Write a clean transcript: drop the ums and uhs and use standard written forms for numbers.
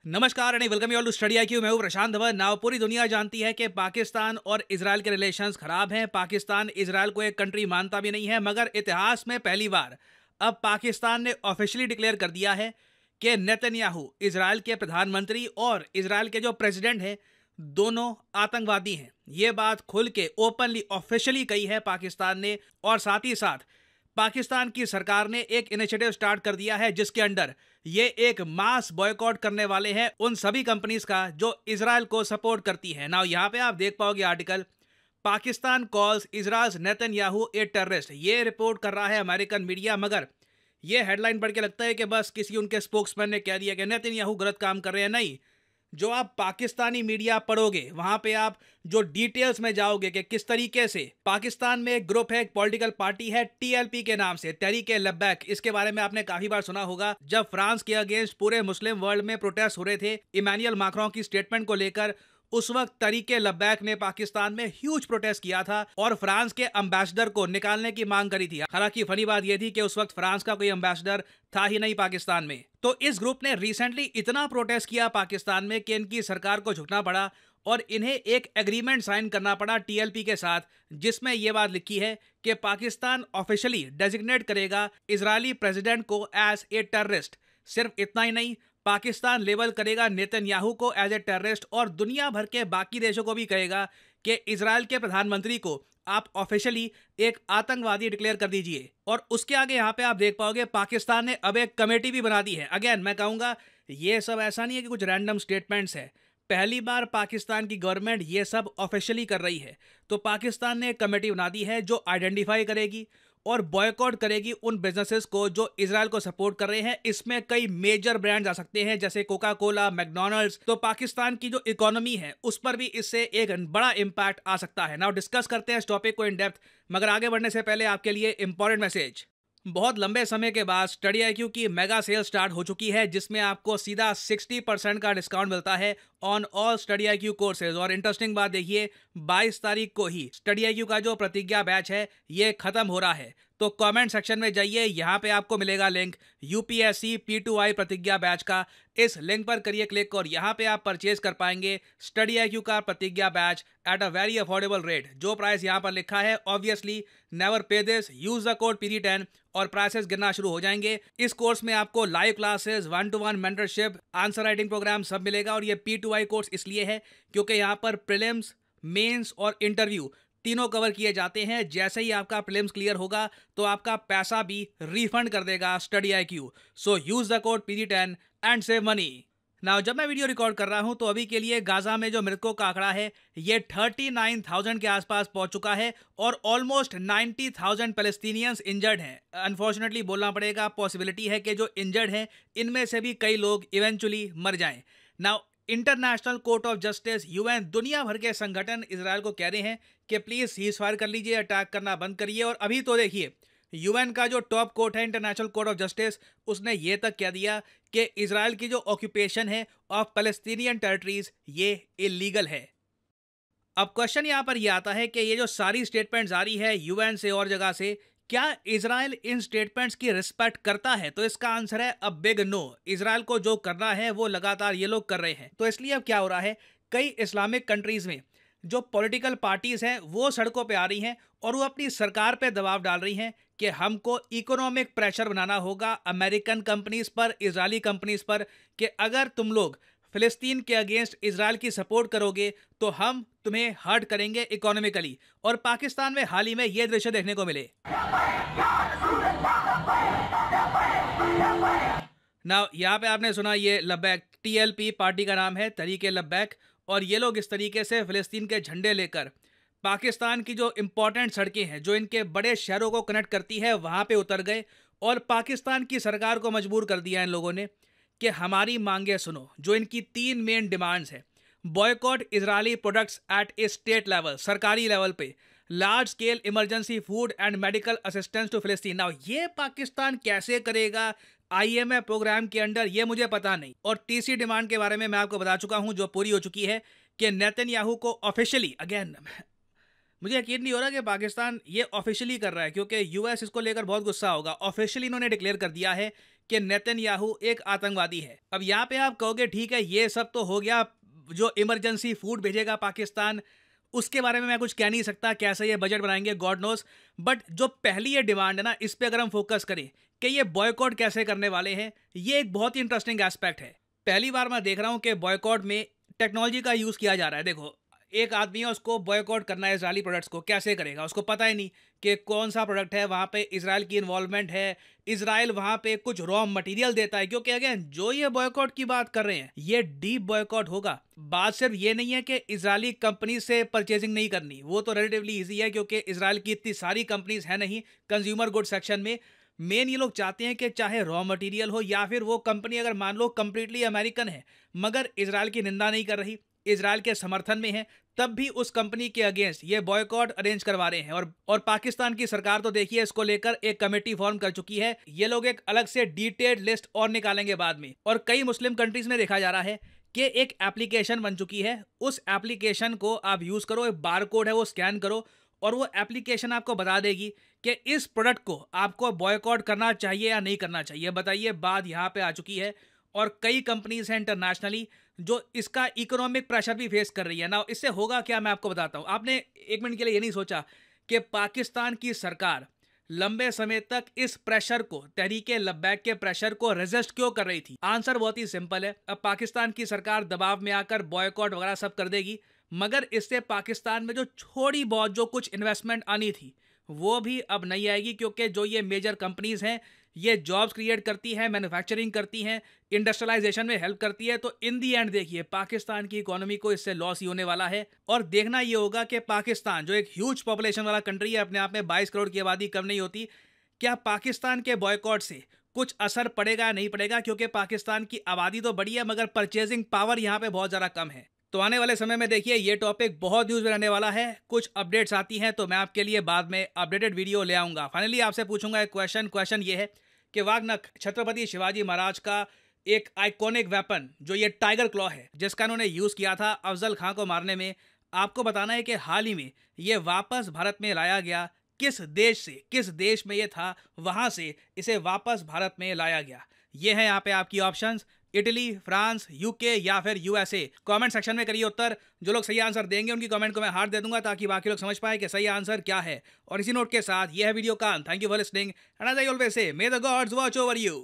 नमस्कार and welcome you all to study IQ. मैं हूं प्रशांत धवन। नाउ पूरी दुनिया जानती है कि पाकिस्तान और इजराइल के रिलेशंस खराब हैं। पाकिस्तान इजराइल को एक कंट्री मानता भी नहीं है, मगर इतिहास में पहली बार अब पाकिस्तान ने ऑफिशियली डिक्लेयर कर दिया है कि नेतन्याहू इजराइल के प्रधानमंत्री और इजराइल के जो प्रेसिडेंट हैं दोनों आतंकवादी हैं। ये बात खुल के ओपनली ऑफिशियली कही है पाकिस्तान ने। और साथ ही साथ पाकिस्तान की सरकार ने एक इनिशिएटिव स्टार्ट कर दिया है जिसके अंडर ये एक मास बॉयकॉट करने वाले हैं उन सभी कंपनीज का जो इजराइल को सपोर्ट करती हैं। नाउ यहाँ पे आप देख पाओगे article, Pakistan calls Israel's Netanyahu a terrorist. ये रिपोर्ट कर रहा है अमेरिकन मीडिया, मगर ये हेडलाइन पढ़ के लगता है कि बस किसी उनके स्पोक्समैन ने कह दिया कि नेतन्याहू गलत काम कर रहे हैं। नहीं, जो आप पाकिस्तानी मीडिया पढ़ोगे वहां पे आप जो डिटेल्स में जाओगे कि किस तरीके से पाकिस्तान में एक ग्रुप है, एक पॉलिटिकल पार्टी है टीएलपी के नाम से, तहरीक लब्बैक। इसके बारे में आपने काफी बार सुना होगा। जब फ्रांस के अगेंस्ट पूरे मुस्लिम वर्ल्ड में प्रोटेस्ट हो रहे थे इमानुएल मैक्रों की स्टेटमेंट को लेकर, उस वक्त तहरीक लब्बैक ने पाकिस्तान में ह्यूज प्रोटेस्ट किया था और फ्रांस के एम्बेसडर को निकालने की मांग करी थी। हालांकि फनी बात यह थी कि उस वक्त फ्रांस का कोई एम्बेसडर था ही नहीं पाकिस्तान में। तो इस ग्रुप ने रिसेंटली इतना प्रोटेस्ट किया पाकिस्तान में कि इनकी सरकार को झुकना पड़ा और इन्हें एक एग्रीमेंट साइन करना पड़ा टीएलपी के साथ, जिसमें यह बात लिखी है कि पाकिस्तान ऑफिशियली डेजिग्नेट करेगा इजरायली प्रेसिडेंट को एज ए टेररिस्ट। सिर्फ इतना ही नहीं, पाकिस्तान लेबल करेगा नेतन्याहू को एज ए टेररिस्ट और दुनिया भर के बाकी देशों को भी कहेगा कि इजराइल के प्रधानमंत्री को आप ऑफिशियली एक आतंकवादी डिक्लेयर कर दीजिए। और उसके आगे यहाँ पे आप देख पाओगे पाकिस्तान ने अब एक कमेटी भी बना दी है। अगेन मैं कहूँगा ये सब ऐसा नहीं है कि कुछ रैंडम स्टेटमेंट्स है, पहली बार पाकिस्तान की गवर्नमेंट ये सब ऑफिशियली कर रही है। तो पाकिस्तान ने एक कमेटी बना दी है जो आइडेंटिफाई करेगी और बॉयकॉट करेगी उन बिजनेसेस को जो इजराइल को सपोर्ट कर रहे हैं। इसमें कई मेजर ब्रांड्स आ सकते हैं जैसे कोका कोला, मैकडॉनल्ड्स। तो पाकिस्तान की जो इकोनॉमी है उस पर भी इससे एक बड़ा इंपैक्ट आ सकता है। नाउ डिस्कस करते हैं इस टॉपिक को इन डेप्थ, मगर आगे बढ़ने से पहले आपके लिए इंपॉर्टेंट मैसेज। बहुत लंबे समय के बाद स्टडी आईक्यू की मेगा सेल स्टार्ट हो चुकी है जिसमें आपको सीधा 60% का डिस्काउंट मिलता है on all study IQ courses. और इंटरेस्टिंग बात देखिए, 22 तारीख को ही स्टडी आईक्यू का जो प्रतिज्ञा बैच है ये खत्म हो रहा है। तो कमेंट सेक्शन में जाइए, यहाँ पे आपको मिलेगा लिंक यूपीएससी P2I प्रतिज्ञा बैच का। इस लिंक पर करिए क्लिक और यहाँ पे आप परचेज कर पाएंगे स्टडी आईक्यू का प्रतिज्ञा batch at a very affordable rate. जो प्राइस यहाँ पर लिखा है ऑब्वियसली नेवर पे this, use the code PD10 और प्राइसेस गिरना शुरू हो जाएंगे। इस कोर्स में आपको live classes, 1-to-1 mentorship, answer writing programme सब मिलेगा। और ये P2I कोर्स इसलिए है क्योंकि यहाँ पर प्रीलिम्स, मेंस और इंटरव्यू तीनों कवर किए जाते हैं। जैसे ही आपका प्रीलिम्स क्लियर होगा तो आपका पैसा भी रिफंड कर देगा study IQ. So use the code PD10 and save money. Now जब मैं वीडियो रिकॉर्ड कर रहा हूं तो अभी के लिए गाजा में जो मृतकों का आंकड़ा है ये 39,000 के आसपास पहुंच चुका है और ऑलमोस्ट 90,000 पैलेस्टीनियंस इंजर्ड हैं। अनफॉर्चुनेटली बोलना पड़ेगा, पॉसिबिलिटी है कि जो इंजर्ड हैं इनमें से भी कई लोग इवेंचुअली मर जाएं। Now international court of justice, UN, दुनिया भर के संगठन इजराइल को कह रहे हैं कि प्लीज सीज फायर कर लीजिए, अटैक करना बंद करिए। और अभी तो देखिए यूएन का जो टॉप कोर्ट है इंटरनेशनल कोर्ट ऑफ जस्टिस, उसने ये तक कह दिया कि इजराइल की जो ऑक्यूपेशन है ऑफ पैलेस्टीनियन टेरिटरीज ये इलीगल है। अब क्वेश्चन यहाँ पर यह आता है कि ये जो सारी स्टेटमेंट्स आ रही है यूएन से और जगह से, क्या इजराइल इन स्टेटमेंट्स की रिस्पेक्ट करता है? तो इसका आंसर है अ बिग नो। इजराइल को जो करना है वो लगातार ये लोग कर रहे हैं। तो इसलिए अब क्या हो रहा है, कई इस्लामिक कंट्रीज में जो पॉलिटिकल पार्टीज हैं वो सड़कों पे आ रही हैं और वो अपनी सरकार पे दबाव डाल रही हैं कि हमको इकोनॉमिक प्रेशर बनाना होगा अमेरिकन कंपनीज पर, इजरायली कंपनीज पर, कि अगर तुम लोग फिलिस्तीन के अगेंस्ट इजराइल की सपोर्ट करोगे तो हम तुम्हें हर्ट करेंगे इकोनॉमिकली। और पाकिस्तान में हाल ही में ये दृश्य देखने को मिले। नाउ यहाँ पे आपने सुना ये लब्बैक, टीएलपी पार्टी का नाम है, तहरीक लब्बैक। और ये लोग इस तरीके से फिलिस्तीन के झंडे लेकर पाकिस्तान की जो इंपॉर्टेंट सड़कें हैं जो इनके बड़े शहरों को कनेक्ट करती है वहां पे उतर गए और पाकिस्तान की सरकार को मजबूर कर दिया इन लोगों ने कि हमारी मांगे सुनो। जो इनकी 3 मेन डिमांड्स है, boycott Israeli products at a state level, सरकारी लेवल पे, large scale emergency food and medical assistance to फिलिस्तीन। नाउ ये पाकिस्तान कैसे करेगा IMF प्रोग्राम के अंडर, ये मुझे पता नहीं। और तीसरी डिमांड के बारे में मैं आपको बता चुका हूं जो पूरी हो चुकी है कि नेतन्याहू को ऑफिशियली, अगेन मुझे यकीन नहीं हो रहा कि पाकिस्तान ये ऑफिशियली कर रहा है क्योंकि यूएस इसको लेकर बहुत गुस्सा होगा। ऑफिशियली इन्होंने डिक्लेयर कर दिया है कि नेतन्याहू एक आतंकवादी है। अब यहाँ पे आप कहोगे ठीक है, ये सब तो हो गया, जो इमरजेंसी फूड भेजेगा पाकिस्तान उसके बारे में मैं कुछ कह नहीं सकता, कैसे ये बजट बनाएंगे गॉड नोस। बट जो पहली ये डिमांड है ना, इस पे अगर हम फोकस करें कि ये बॉयकॉट कैसे करने वाले हैं, ये एक बहुत ही इंटरेस्टिंग एस्पेक्ट है। पहली बार मैं देख रहा हूं कि बॉयकॉट में टेक्नोलॉजी का यूज किया जा रहा है। देखो, एक आदमी है, उसको बॉयकॉट करना है इजरायली प्रोडक्ट्स को, कैसे करेगा? उसको पता ही नहीं कि कौन सा प्रोडक्ट है वहां पे इजराइल की इन्वॉल्वमेंट है, इजराइल वहां पे कुछ रॉ मटेरियल देता है। क्योंकि अगेन जो ये बॉयकॉट की बात कर रहे हैं, ये डीप बॉयकॉट होगा। बात सिर्फ ये नहीं है कि इजरायली कंपनी से परचेजिंग नहीं करनी, वो तो रिलेटिवली ईजी है क्योंकि इजराइल की इतनी सारी कंपनीज है नहीं कंज्यूमर गुड सेक्शन में। मेन ये लोग चाहते हैं कि चाहे रॉ मटेरियल हो या फिर वो कंपनी अगर मान लो कंप्लीटली अमेरिकन है मगर इजराइल की निंदा नहीं कर रही, इजराइल के समर्थन में है, तब भी उस कंपनी के अगेंस्ट ये बॉयकॉट अरेंज करवा रहे हैं। और पाकिस्तान की सरकार तो देखिए इसको लेकर एक कमेटी फॉर्म कर चुकी है। ये लोग एक अलग से डिटेल्ड लिस्ट और निकालेंगे बाद में। और कई मुस्लिम कंट्रीज में देखा जा रहा है कि एक एप्लीकेशन बन चुकी है, उस एप्लीकेशन को आप यूज करो, एक बार कोड है वो स्कैन करो और वो एप्लीकेशन आपको बता देगी कि इस प्रोडक्ट को आपको बॉयकॉट करना चाहिए या नहीं करना चाहिए। बताइए, बात यहाँ पे आ चुकी है। और कई कंपनीज हैं इंटरनेशनली जो इसका इकोनॉमिक प्रेशर भी फेस कर रही है ना। इससे होगा क्या, मैं आपको बताता हूँ। आपने एक मिनट के लिए ये नहीं सोचा कि पाकिस्तान की सरकार लंबे समय तक इस प्रेशर को, तहरीके लब्बैक के प्रेशर को रेजिस्ट क्यों कर रही थी? आंसर बहुत ही सिंपल है। अब पाकिस्तान की सरकार दबाव में आकर बॉयकॉट वगैरह सब कर देगी, मगर इससे पाकिस्तान में जो थोड़ी बहुत जो कुछ इन्वेस्टमेंट आनी थी वो भी अब नहीं आएगी। क्योंकि जो ये मेजर कंपनीज हैं ये जॉब्स क्रिएट करती हैं, मैन्युफैक्चरिंग करती हैं, इंडस्ट्रियलाइजेशन में हेल्प करती है। तो इन दी एंड देखिए पाकिस्तान की इकोनॉमी को इससे लॉस ही होने वाला है। और देखना ये होगा कि पाकिस्तान जो एक ह्यूज पॉपुलेशन वाला कंट्री है, अपने आप में 22 करोड़ की आबादी कम नहीं होती, क्या पाकिस्तान के बॉयकॉट से कुछ असर पड़ेगा या नहीं पड़ेगा? क्योंकि पाकिस्तान की आबादी तो बड़ी है मगर परचेजिंग पावर यहाँ पे बहुत ज़्यादा कम है। तो आने वाले समय में देखिए ये टॉपिक बहुत न्यूज़ में रहने वाला है। कुछ अपडेट्स आती हैं तो मैं आपके लिए बाद में अपडेटेड वीडियो ले आऊँगा। फाइनली आपसे पूछूंगा एक क्वेश्चन ये है कि वाघनख छत्रपति शिवाजी महाराज का एक आइकॉनिक वेपन जो ये टाइगर क्लॉ है, जिसका उन्होंने यूज़ किया था अफजल खां को मारने में, आपको बताना है कि हाल ही में ये वापस भारत में लाया गया। किस देश से, किस देश में ये था, वहाँ से इसे वापस भारत में लाया गया। ये है यहाँ पे आपकी ऑप्शंस, इटली, फ्रांस, यूके या फिर यूएसए। कमेंट सेक्शन में करिए उत्तर। जो लोग सही आंसर देंगे उनकी कमेंट को मैं हार्ट दे दूंगा ताकि बाकी लोग समझ पाए कि सही आंसर क्या है। और इसी नोट के साथ यह है वीडियो का। Thank you for listening and as I always say, may the gods watch over you.